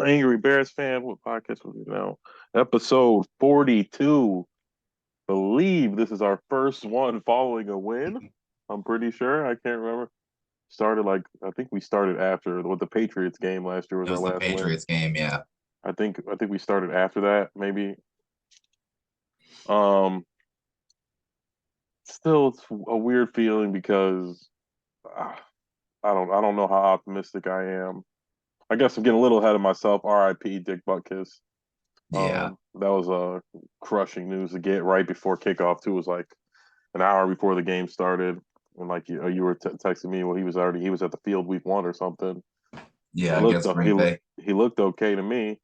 Angry Bears fan. What podcast was it now? Episode 42. Believe this is our first one following a win. I'm pretty sure. I can't remember. I think we started after what the Patriots game last year was It our was the last win. Patriots game, yeah. I think we started after that, maybe. Um, Still it's a weird feeling because uh, I don't know how optimistic I am. I guess I'm getting a little ahead of myself. R.I.P. Dick Butkus. Yeah. That was crushing news to get right before kickoff too. It was like an hour before the game started, and like you were texting me. Well, he was at the field week one or something. He Yeah, looked against Green Bay. he looked okay to me.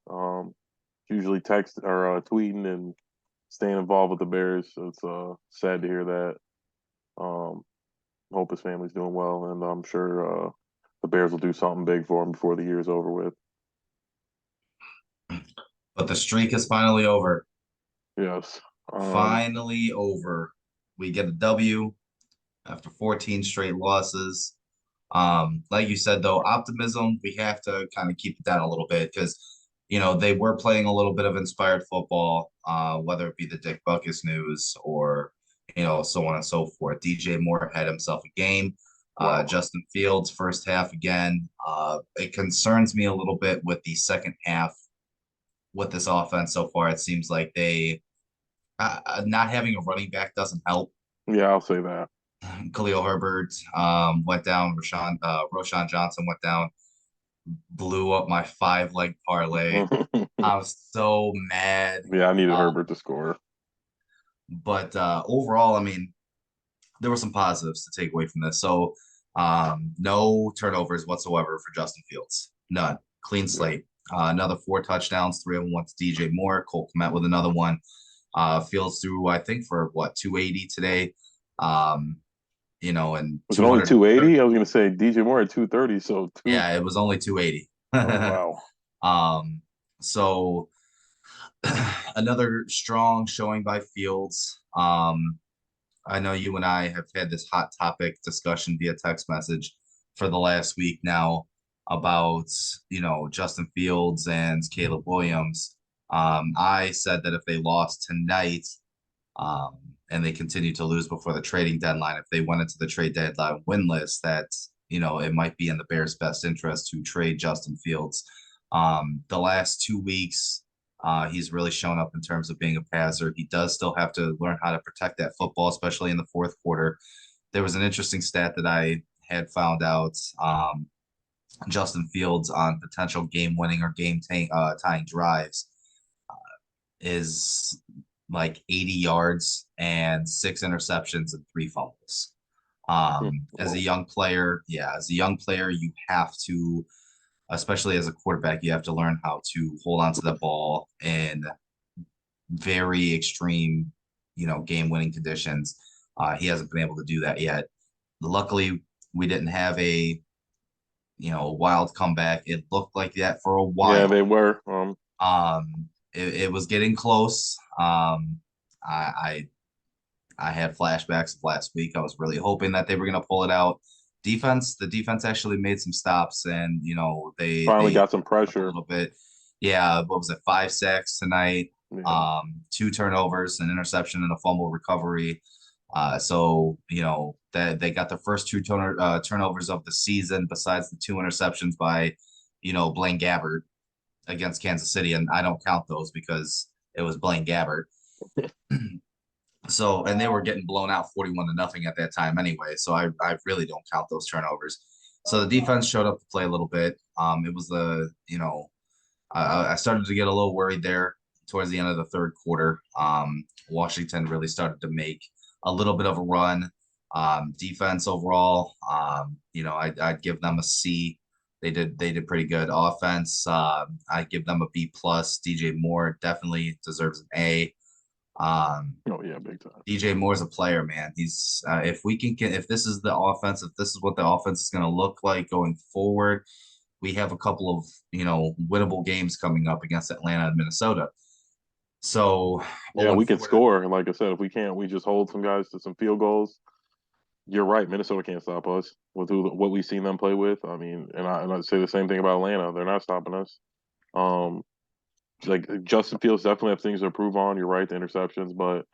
Usually text or tweeting and staying involved with the Bears. So it's sad to hear that. Um, Hope his family's doing well, and I'm sure the Bears will do something big for him before the year's over with. But the streak is finally over. Yes. Um, Finally over. We get a W after 14 straight losses. Like you said, though, optimism, we have to kind of keep it down a little bit because, they were playing a little bit of inspired football, whether it be the Dick Butkus news or, so on and so forth. DJ Moore had himself a game. wow. Justin Fields, first half again. It concerns me a little bit with the second half with this offense so far. It seems like not having a running back doesn't help. Yeah, I'll say that. Khalil Herbert went down. Roshan Johnson went down. Blew up my 5 leg parlay. I was so mad. Yeah, I needed Uh, Herbert to score. but overall, I mean, there were some positives to take away from this. So, no turnovers whatsoever for Justin Fields. None. Clean Yeah. slate. Another 4 touchdowns. 3 of them went to DJ Moore. Cole Kmet with another one. Fields threw, I think, for what, 280 today. Um, and Was it only 230. 280? I was gonna say DJ Moore at 230, so two. Yeah, it was only 280. Oh wow. um, so another strong showing by Fields. I know you and I have had this hot topic discussion via text message for the last week now about, Justin Fields and Caleb Williams. I said that if they lost tonight, um, and they continue to lose before the trading deadline, if they went into the trade deadline winless, that it might be in the Bears' best interest to trade Justin Fields. The last 2 weeks, he's really shown up in terms of being a passer. He does still have to learn how to protect that football, especially in the fourth quarter. There was an interesting stat that I had found out. Justin Fields on potential game-winning or tying drives is like 80 yards and 6 interceptions and 3 fumbles. As a Well, young player, yeah, as a young player, you have to, especially as a quarterback, you have to learn how to hold on to the ball in very extreme, game-winning conditions. He hasn't been able to do that yet. Luckily, we didn't have a wild comeback. It looked like that for a yeah, they while. were. It was getting close. I I had flashbacks of last week. I was really hoping that they were going to pull it out. The defense actually made some stops, and Finally they got some up a pressure. little bit. Yeah, what was it? 5 sacks tonight. Yeah. 2 turnovers, an interception, and a fumble recovery. So that they got the first turnovers of the season, besides the 2 interceptions by Blaine Gabbert against Kansas City, and I don't count those because it was Blaine Gabbert. So, and they were getting blown out 41-0 at that time anyway. So I really don't count those turnovers. So the defense showed up to play a little bit. It was I started to get a little worried there towards the end of the third quarter. Washington really started to make a little bit of a run. Defense overall, I'd give them a C. They did pretty good. Offense, I'd give them a B plus. DJ Moore definitely deserves an A. Oh yeah, big time. DJ Moore's a player, man. He's if we can get if this is the offense, if this is what the offense is going to look like going forward, we have a couple of winnable games coming up against Atlanta and Minnesota. So Yeah, 0 we can 4 to score. And like I said, if we can't, we just hold some guys to some field goals. You're right. Minnesota can't stop us with what we've seen them play with. I mean, and I say the same thing about Atlanta. They're not stopping us. Um, like Justin Fields definitely have things to improve on. You're right, the interceptions, but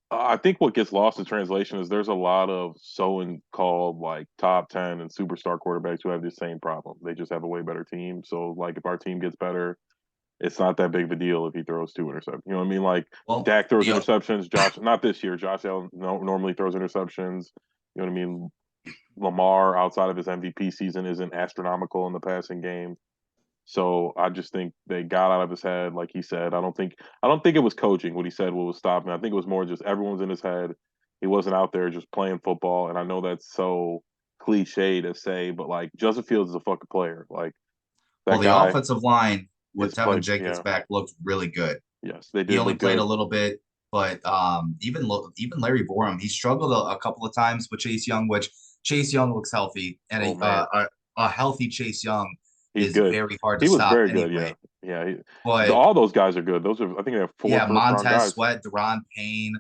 I think what gets lost in translation is there's a lot of so-called like top 10 and superstar quarterbacks who have the same problem. They just have a way better team. So like if our team gets better, it's not that big of a deal if he throws two interceptions. You know what I mean? Like Well, Dak throws the interceptions. Josh, not this year. Josh Allen normally throws interceptions. You know what I mean? Lamar, outside of his MVP season, isn't astronomical in the passing game. So I just think they got out of his head, like he said. I don't think it was coaching what he said what was stopping. I think it was more just everyone's in his head. He wasn't out there just playing football. And I know that's so cliche to say, but like Justin Fields is a fucking player. Like well, that the guy offensive line with is Tevin played. Jacobs Yeah, back looked really good. yes, they He did only look played a good. little bit, but even Larry Borum, he struggled a couple of times with Chase Young, which Chase Young looks healthy, and Oh man, a healthy Chase Young he's is good. very hard to He was stop very good. Yeah, anyway. yeah. But All those guys are good. Those are I think they have four yeah, first round Montez guys. Sweat, Deron Payne,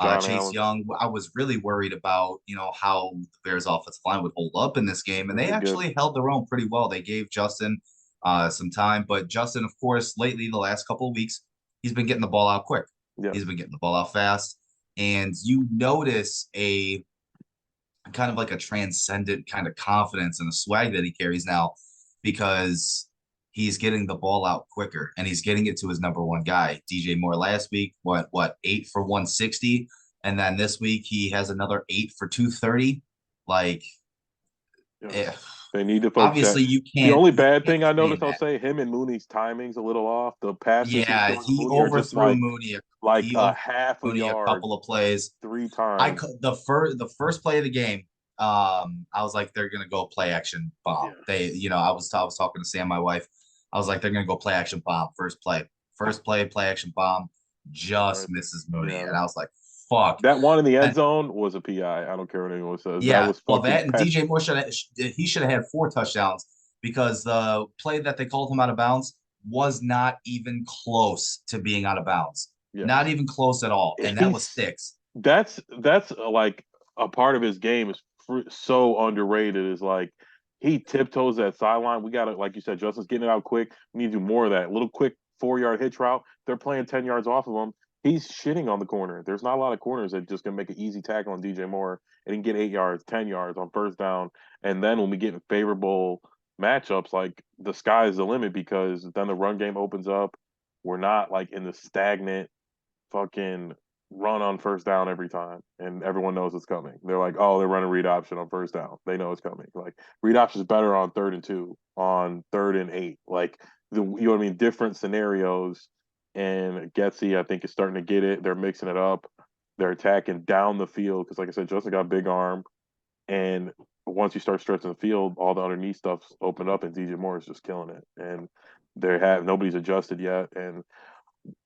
John Chase Allen, Young. I was really worried about, how the Bears offensive line would hold up in this game. And and they they did. actually held their own pretty well. They gave Justin some time. But Justin, of course, lately, the last couple of weeks, he's been getting the ball out quick. He's Yes, been getting the ball out fast. And you notice a kind of like a transcendent kind of confidence and a swag that he carries now because he's getting the ball out quicker and he's getting it to his number one guy. DJ Moore last week, what 8 for 160, and then this week he has another 8 for 230. Like, eh, yes. They need to focus that. obviously you The can't only you bad can't thing I sustain noticed, I'll that. say, him and Mooney's timing's a little off. The passes he's Yeah, throwing to he Mooney are just overthrew like Mooney. like He a overthrew half a Mooney a yard couple of plays. three I times. the first play of the game, I was like, they're gonna go play action bomb. Yes. I was talking to Sam, my wife. I was like, they're gonna go play action bomb. First play, play action bomb, just Right. misses Mooney, Yeah. and I was like, fuck. That one in the end And zone was a PI. I don't care what anyone says. That yeah, was well, fucking that and pet. DJ Moore should have had 4 touchdowns because the play that they called him out of bounds was not even close to being out of bounds, not Yes. even close at all, and that was He's six. that's like a part of his game is so underrated. Is like he tiptoes that sideline. We got to, like you said, Justin's getting it out quick. We need to do more of that. Little quick 4 yard hitch route. They're playing 10 yards off of him. He's shitting on the corner. There's not a lot of corners that just gonna make an easy tackle on DJ Moore and he can get 8 yards, 10 yards on first down. And then when we get favorable matchups, like the sky is the limit because then the run game opens up. We're not like in the stagnant fucking run on first down every time, and everyone knows it's coming. They're like, oh, they're running read option on first down. They know it's coming. Like read option is better on 3rd and 2, on 3rd and 8. Like you know what I mean? Different scenarios. And Getsy, I think, is starting to get it. They're mixing it up. They're attacking down the field because, like I said, Justin got a big arm, and once you start stretching the field, all the underneath stuff's opened up, and DJ Moore is just killing it. And they have nobody's adjusted yet, and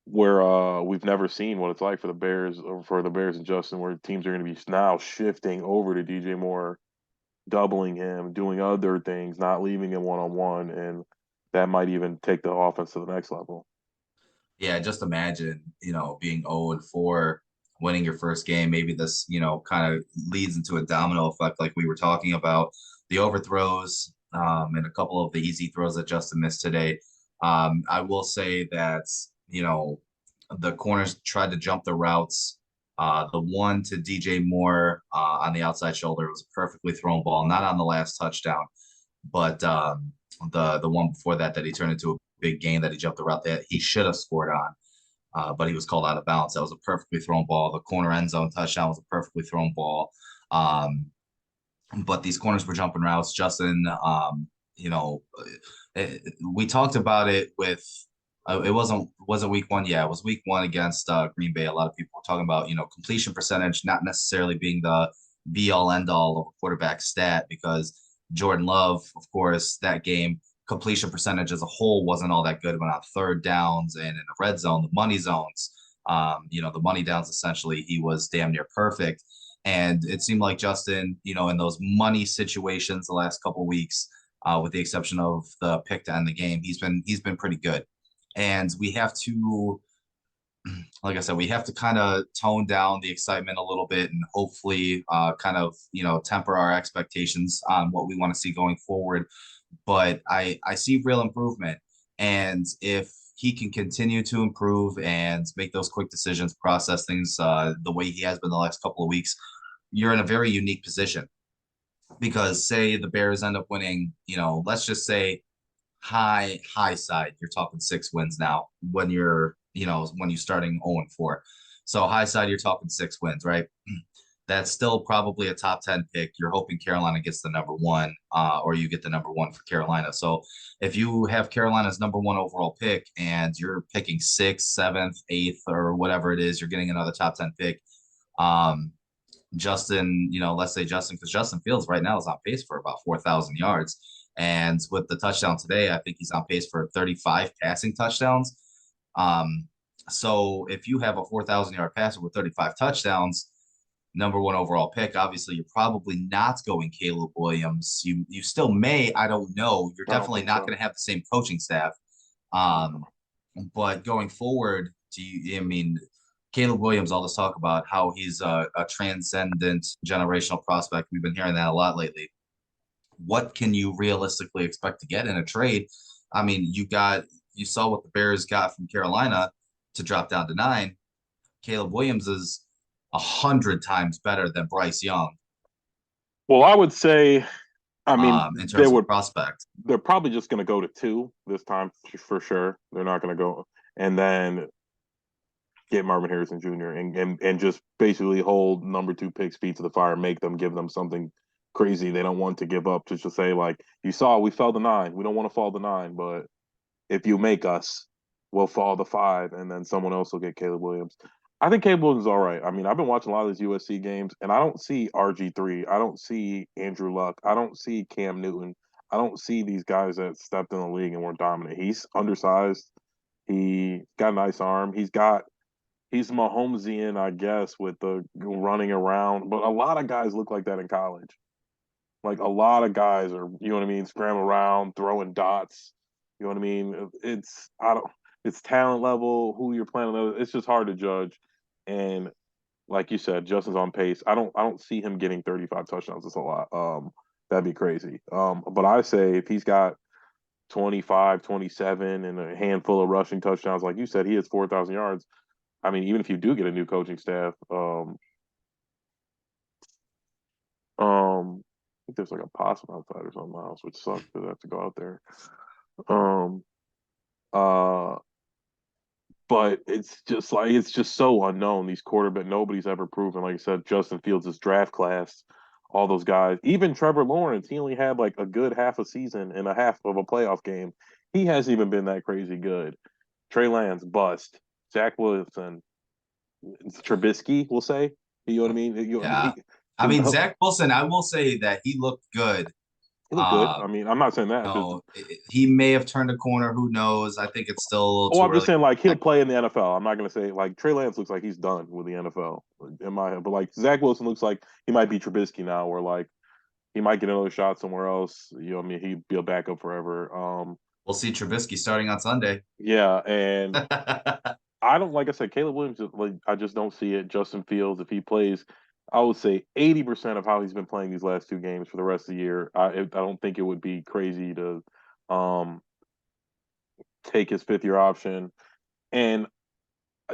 where we've never seen what it's like for the Bears or for the Bears and Justin, where teams are going to be now shifting over to DJ Moore, doubling him, doing other things, not leaving him one on one, and that might even take the offense to the next level. Yeah, just imagine, being 0-4, winning your first game. Maybe this, kind of leads into a domino effect, like we were talking about. The overthrows, and a couple of the easy throws that Justin missed today. I will say that, the corners tried to jump the routes. The one to DJ Moore on the outside shoulder was a perfectly thrown ball, not on the last touchdown, but the one before that he turned into a big gain that he jumped the route that he should have scored on, but he was called out of bounds. That was a perfectly thrown ball. The corner end zone touchdown was a perfectly thrown ball. Um, but these corners were jumping routes. Justin, you know, we talked about it with. It wasn't week one. Yeah, it was week one against Green Bay. A lot of people were talking about completion percentage not necessarily being the be all end all of a quarterback stat because Jordan Love, of course, that game completion percentage as a whole wasn't all that good. But on third downs and in the red zone, the money zones, the money downs, essentially, he was damn near perfect. And it seemed like Justin, in those money situations the last couple of weeks, with the exception of the pick to end the game, he's been pretty good. And we have to, like I said, we have to kind of tone down the excitement a little bit and hopefully kind of, temper our expectations on what we want to see going forward. But I see real improvement. And if he can continue to improve and make those quick decisions, process things the way he has been the last couple of weeks, you're in a very unique position. Because say the Bears end up winning, let's just say high side, you're talking 6 wins now when when you're starting 0-4. So high side, you're talking 6 wins, right? That's still probably a top 10 pick. You're hoping Carolina gets the number one, or you get the number one for Carolina. So if you have Carolina's number one overall pick and you're picking sixth, seventh, eighth, or whatever it is, you're getting another top 10 pick. Um, Justin, let's say Justin, because Justin Fields right now is on pace for about 4,000 yards. And with the touchdown today, I think he's on pace for 35 passing touchdowns. Um, so if you have a 4,000-yard passer with 35 touchdowns, number one overall pick, obviously you're probably not going Caleb Williams. You still may, I don't know. You're I don't definitely think not so. going to have the same coaching staff. No. But going forward, I mean, Caleb Williams, all this talk about how he's a transcendent generational prospect. We've been hearing that a lot lately. What can you realistically expect to get in a trade? I mean, you saw what the Bears got from Carolina to drop down to 9. Caleb Williams is 100 times better than Bryce Young Well, I would say, I mean, in terms of prospect. they're probably just going to go to 2 this time for sure. They're not going to go and then get Marvin Harrison Jr. and just basically hold number 2 picks feet to the fire, make them give them something crazy they don't want to give up. Just to say like, you saw we fell to 9. We don't want to fall to 9, but if you make us, we'll fall to 5, and then someone else will get Caleb Williams. I think Caleb Williams is all right. I mean, I've been watching a lot of these USC games, and I don't see RG3. I don't see Andrew Luck. I don't see Cam Newton. I don't see these guys that stepped in the league and were dominant. He's undersized. He got a nice arm. He's Mahomesian, I guess, with the running around. But a lot of guys look like that in college. Like a lot of guys are, you know what I mean, scram around, throwing dots. You know what I mean? It's talent level, who you're playing with. It's just hard to judge. And like you said, Justin's on pace. I don't see him getting 35 touchdowns. That's a lot. That'd be crazy. But I say if he's got 25, 27, and a handful of rushing touchdowns, like you said, he has 4,000 yards. I mean, even if you do get a new coaching staff, I think there's like a possum outside or something in my house, which sucks because I have to go out there. Um, uh, but it's just so unknown. These quarterback, nobody's ever proven. Like I said, Justin Fields' draft class, all those guys, even Trevor Lawrence, he only had like a good half a season and a half of a playoff game. He hasn't even been that crazy good. Trey Lance bust. Zach Wilson, Trubisky, we'll say. You know what I mean? Yeah. I mean, Zach Wilson, I will say that he looked good. he looked good. I Um, mean, I'm not saying that. Just he may have turned a corner. Who knows? I think it's still a little oh, too I'm just early. saying like he'll play in the NFL. I'm not gonna say like Trey Lance looks like he's done with the NFL in my head, but like Zach Wilson looks like he might be Trubisky now, or like he might get another shot somewhere else. You know, what I mean, he'd be a backup forever. We'll see Trubisky starting on Sunday. Yeah, and I don't like I said, Caleb Williams. Like I just don't see it. Justin Fields, if he plays, I would say 80% of how he's been playing these last 2 games for the rest of the year. I don't think it would be crazy to um take his 5th year option. And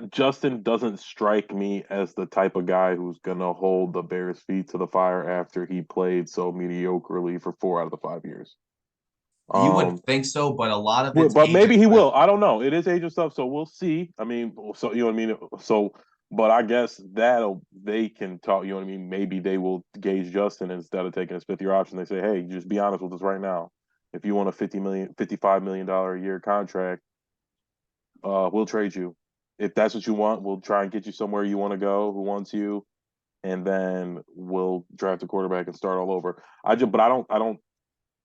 Justin doesn't strike me as the type of guy who's gonna hold the Bears' feet to the fire after he played so mediocrely for 4 out of the 5 years. You would Um, think so, but a lot of it's but maybe agent he driven. will. I don't know. It is agent stuff, so we'll see. I mean, so you know what I mean. So, but I guess they can talk. You know what I mean. Maybe they will gauge Justin instead of taking his 5th year option. They say, hey, just be honest with us right now. If you want a $55 million a year contract, we'll trade you. If that's what you want, we'll try and get you somewhere you want to go, who wants you, and then we'll draft a quarterback and start all over. But I don't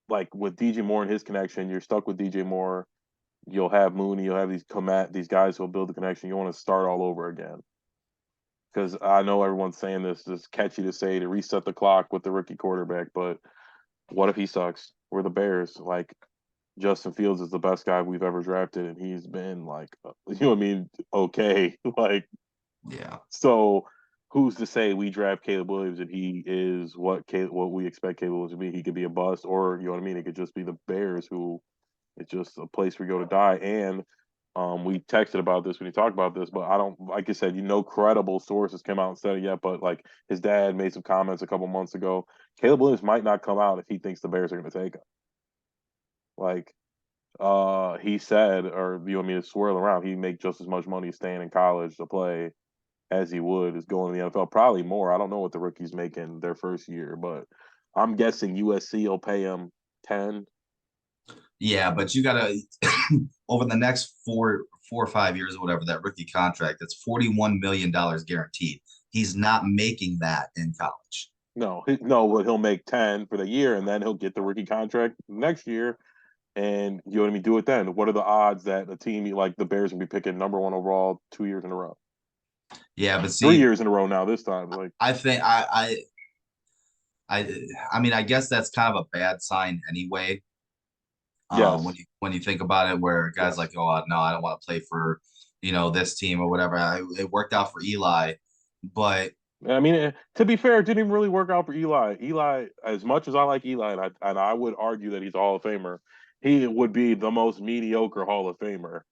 like with DJ Moore and his connection. You're stuck with DJ Moore. You'll have Mooney. You'll have these guys who'll build the connection. You want to start all over again because I know everyone's saying this. It's catchy to say to reset the clock with the rookie quarterback, but what if he sucks? We're the Bears. Like Justin Fields is the best guy we've ever drafted, and he's been like, you know what I mean? Okay, like Yeah. so. Who's to say we draft Caleb Williams and he is what we expect Caleb Williams to be? He could be a bust, or you know what I mean? It could just be the Bears who It's just a place we go to die. And we texted about this when he talked about this, but I don't, like I said, credible sources came out and said it yet, but like his dad made some comments a couple months ago. Caleb Williams might not come out if he thinks the Bears are going to take him. Like, he said, or you want me to swirl around, he'd make just as much money staying in college to play as he would is going to the NFL. Probably more. I don't know what the rookies make in their first year, but I'm guessing USC will pay him 10. Yeah, but you gotta over the next four or 5 years or whatever that rookie contract, that's $41 million guaranteed. He's not making that in college. No, but he'll make 10 for the year, and then he'll get the rookie contract next year. And you know what I mean? Do it then. What are the odds that a team like the Bears will be picking number one overall 2 years in a row? Yeah, but 3 see, years in a row now this time. Like, I think I mean, I guess that's kind of a bad sign anyway. When yes, you think about it, where guys yes. like, oh no, I don't want to play for this team or whatever. It worked out for Eli, but I mean, to be fair, it didn't even really work out for Eli. Eli, as much as I like Eli, and I would argue that he's a Hall of Famer, he would be the most mediocre Hall of Famer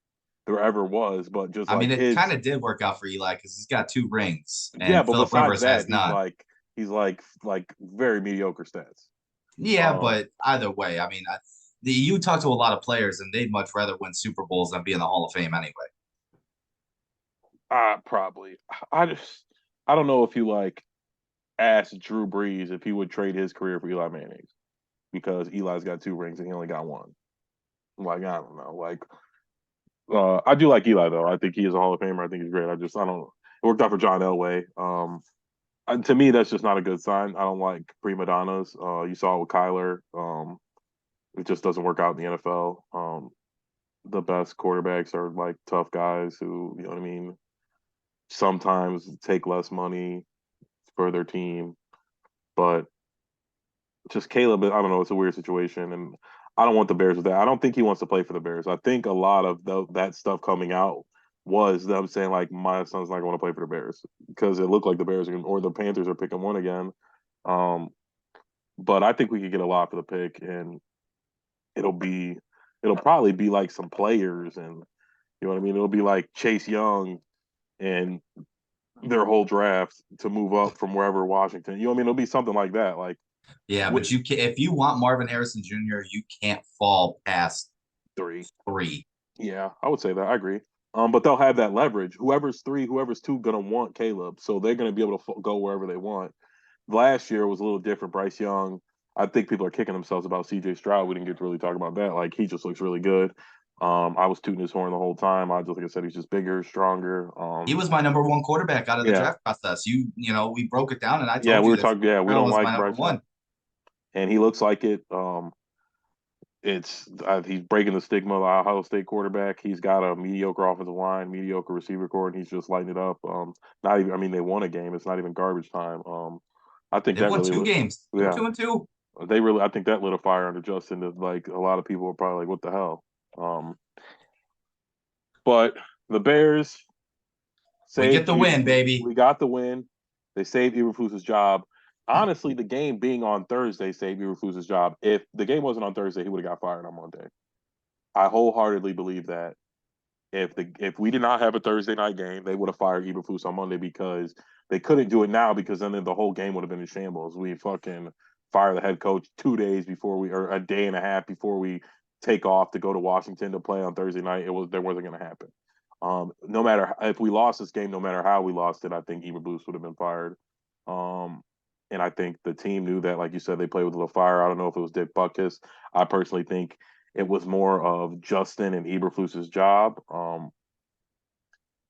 there ever was. But just I mean, like it kind his, of did work out for Eli because he's got 2 rings yeah. and But Philip besides Rivers that, has none. he's like very mediocre stats. Yeah, Um, but either way, I mean, you talk to a lot of players and they'd much rather win Super Bowls than be in the Hall of Fame anyway. probably. I just, I don't know if you like asked Drew Brees if he would trade his career for Eli Manning because Eli's got 2 rings and he only got one. Like, I don't know. Like, I do like Eli though. I think he is a Hall of Famer. I think he's great. I don't. It worked out for John Elway. To me, that's just not a good sign. I don't like prima donnas. You saw it with Kyler. It just doesn't work out in the NFL. The best quarterbacks are like tough guys who, you know what I mean, sometimes take less money for their team. But just Caleb, I don't know. It's a weird situation, and I don't want the Bears with that. I don't think he wants to play for the Bears. I think a lot of that stuff coming out was them saying like, my son's not going to play for the Bears because it looked like the Bears are or the Panthers are picking one again. Um, but I think we could get a lot for the pick, and it'll be it'll probably be like some players, and you know what I mean. It'll be like Chase Young and their whole draft to move up from wherever Washington. You know what I mean? It'll be something like that. Like, Yeah, with but you can if you want Marvin Harrison Jr., you can't fall past three. 3. Yeah, I would say that. I agree. But they'll have that leverage. Whoever's three, whoever's two, gonna want Caleb, so they're gonna be able to go wherever they want. Last year was a little different. Bryce Young, I think people are kicking themselves about C.J. Stroud. We didn't get to really talk about that. Like, he just looks really good. I was tooting his horn the whole time. I just, like I said, he's just bigger, stronger. He was my number one quarterback out of the Yeah, draft process. We broke it down, and I yeah, told we you were that talking. Yeah, we Farrell don't was like my number Bryce Young, one. and he looks like it. He's breaking the stigma of the Ohio State quarterback. He's got a mediocre offensive line, mediocre receiver core, and he's just lighting it up. Not even. I mean, they won a game. It's not even garbage time. I think They've that won really, 2 games. They're yeah, 2-2. they really. I think that lit a fire under Justin. That like a lot of people were probably like, "What the hell?" Um, but the Bears We get saved the win, Eberflus. baby. We got the win. They saved Eberflus's job. Honestly, the game being on Thursday saved Eberflus's job. If the game wasn't on Thursday, he would have got fired on Monday. I wholeheartedly believe that if we did not have a Thursday night game, they would have fired Eberflus on Monday because they couldn't do it now because then the whole game would have been in shambles. We fucking fire the head coach 2 days before we or a day and a half before we take off to go to Washington to play on Thursday night. There wasn't going to happen. No matter if we lost this game, no matter how we lost it, I think Eberflus would have been fired. Um, and I think the team knew that, like you said, they played with a little fire. I don't know if it was Dick Butkus. I personally think it was more of Justin and Eberflus's job.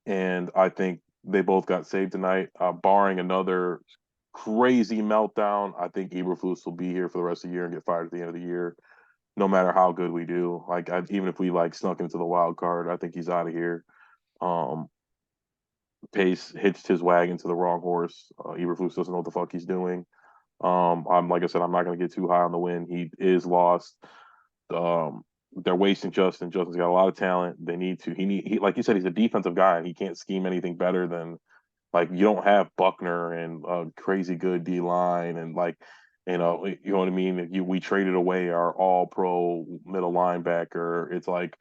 And I think they both got saved tonight. Barring another crazy meltdown, I think Eberflus will be here for the rest of the year and get fired at the end of the year, no matter how good we do. Like, even if we like snuck into the wild card, I think he's out of here. Um, Pace hitched his wagon to the wrong horse. Eberflus doesn't know what the fuck he's doing. I'm like I said, I'm not going to get too high on the win. He is lost. Um, they're wasting Justin. Justin's got a lot of talent. They need to. Like you said, he's a defensive guy, and he can't scheme anything better than like you don't have Buckner and crazy good D line, and like You know what I mean? We traded away our all-pro middle linebacker. It's like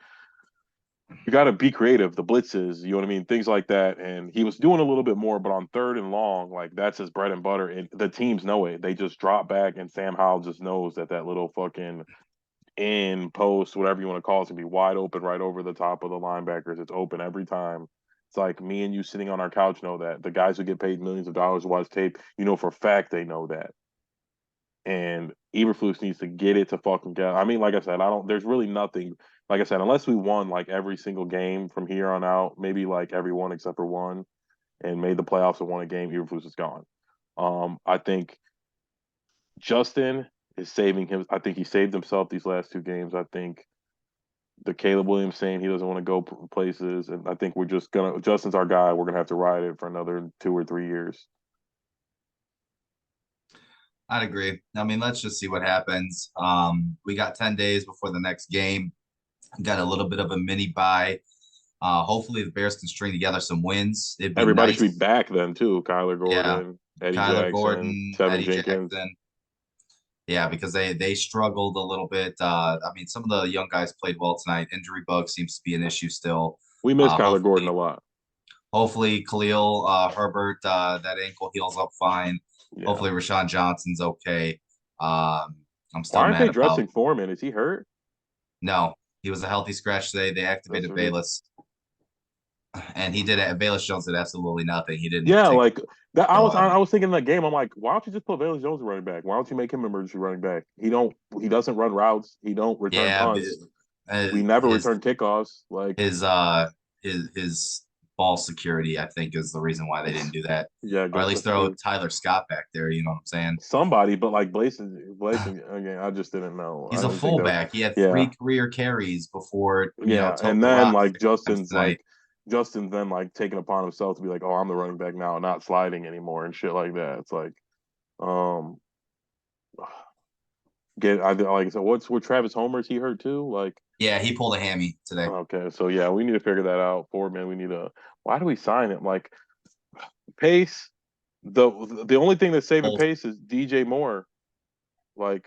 you got to be creative. The blitzes, you know what I mean? Things like that. And he was doing a little bit more, but on third and long, like that's his bread and butter. And the teams know it. They just drop back, and Sam Howell just knows that little fucking in post, whatever you want to call it, to be wide open right over the top of the linebackers. It's open every time. It's like me and you sitting on our couch know that. The guys who get paid millions of dollars to watch tape, you know for a fact they know that. And Eberflus needs to get it to fucking get. I mean, like I said, I don't. There's really nothing. Like I said, unless we won like every single game from here on out, maybe like every one except for one, and made the playoffs and won a game, Eberflus is gone. I think Justin is saving him. I think he saved himself these last two games. I think the Caleb Williams saying he doesn't want to go places, and I think we're just gonna. Justin's our guy. We're gonna have to ride it for another 2 or 3 years. I'd agree. I mean, let's just see what happens. We got 10 days before the next game. Got a little bit of a mini bye. Hopefully the Bears can string together some wins. It'd be Everybody should nice. be back then too. Kyler Yeah. Gordon, Eddie Kyler Jackson, Gordon, Tevin Eddie Jenkins. Jackson. Yeah, because they struggled a little bit. I mean, some of the young guys played well tonight. Injury bug seems to be an issue still. We miss Kyler Gordon a Hopefully, lot. hopefully Khalil Herbert, that ankle heals up fine. Yeah. Hopefully Rashawn Johnson's okay. I'm Why still aren't they mad about dressing Foreman? Is he hurt? no. He was a healthy scratch today. They That's activated weird. Bayless, and he did it. Bayless Jones did absolutely nothing. He didn't Yeah, take like that. show up. I was thinking in that game. I'm like, why don't you just put Bailey Jones running back? Why don't you make him emergency running back? He doesn't run routes. He don't return Yeah, punts. We never his return kickoffs. Like, his his ball security, I think, is the reason why they didn't do that. yeah, I Or at guess least that's throw true. Tyler Scott back there, you know what I'm saying? Somebody, but like Blason again. I just didn't know. I He's a didn't think that. fullback. He had Yeah, 3 career carries before, yeah, took and the then rocks like 6 times tonight. Justin's then like taking upon himself to be like, oh, I'm the running back now, not sliding anymore and shit like that. It's like, um, like I said, what's with Travis Homer? Is he hurt too? Like, Yeah, he pulled a hammy today. okay, so yeah, we need to figure that out. Man, we need to. Why do we sign him? Like Pace. The only thing that's saving Pulls, Pace is DJ Moore. Like,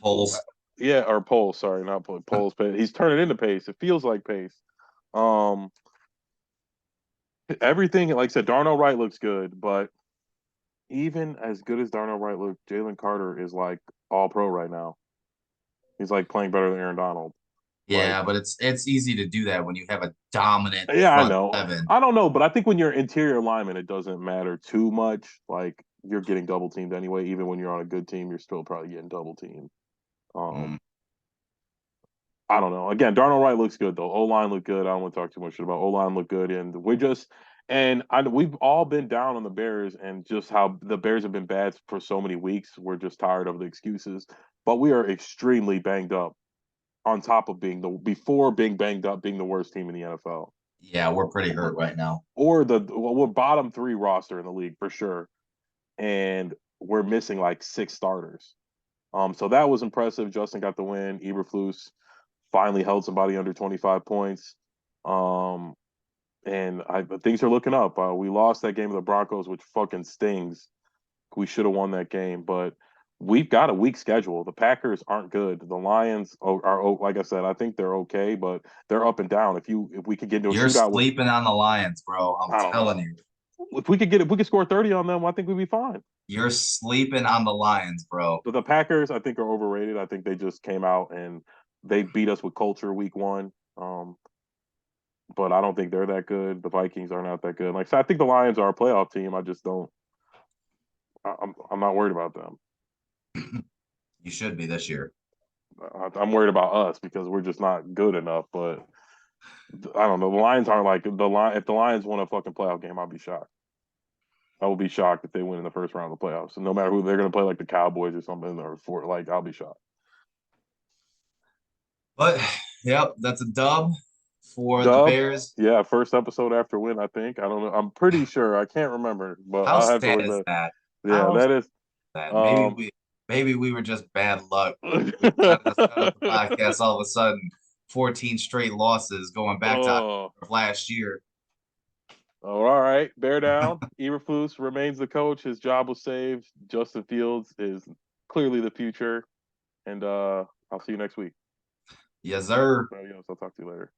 pulls. yeah, or Pole. Sorry, not Pole's Pace. He's turning into Pace. It feels like Pace. Um, everything like I said, Darnell Wright looks good, but even as good as Darnell Wright looks, Jalen Carter is like all pro right now. He's like playing better than Aaron Donald. Like, Yeah, but it's easy to do that when you have a dominant yeah, I front know. seven. I don't know, but I think when you're interior lineman, it doesn't matter too much. Like you're getting double teamed anyway. Even when you're on a good team, you're still probably getting double teamed. Mm. Um, I don't know. Again, Darnell Wright looks good though. O line looked good. I don't want to talk too much shit about O line look good, and we've all been down on the Bears and just how the Bears have been bad for so many weeks. We're just tired of the excuses, but we are extremely banged up. On top of being before being banged up, being the worst team in the NFL, Yeah, we're pretty hurt right now. or we're bottom three roster in the league for sure, and we're missing like six starters. So that was impressive. Justin got the win. Eberflus finally held somebody under 25 points. Um, and things are looking up. We lost that game of the Broncos, which fucking stings. We should have won that game, but we've got a weak schedule. The Packers aren't good. The Lions like I said, I think they're okay, but they're up and down. If we could get into a You're shootout with, sleeping on the Lions, bro. I'm I don't telling know, you. if we could score 30 on them, I think we'd be fine. You're sleeping on the Lions, bro. But the Packers, I think, are overrated. I think they just came out and they beat us with culture week one. But I don't think they're that good. The Vikings are not that good. Like so I think the Lions are a playoff team. I just don't. I'm not worried about them. You should be this year. I'm worried about us because we're just not good enough. But I don't know. The Lions aren't like the line. If the Lions won a fucking playoff game, I'll be shocked. I will be shocked if they win in the first round of the playoffs. And no matter who they're going to play, like the Cowboys or something, or for like, I'll be shocked. But yep, that's a dub for the Dub, Bears. yeah, first episode after win. I think I don't know. I'm pretty sure. I can't remember, but How I'll have to sad look is that. that? Yeah, How sad that is. is that? Um, Maybe we were just bad luck. We decided to set up the podcast all of a sudden. 14 straight losses going back to oh, last year. oh, all right. Bear down. Eberflus remains the coach. His job was saved. Justin Fields is clearly the future. And I'll see you next week. Yes, sir. Adios. I'll talk to you later.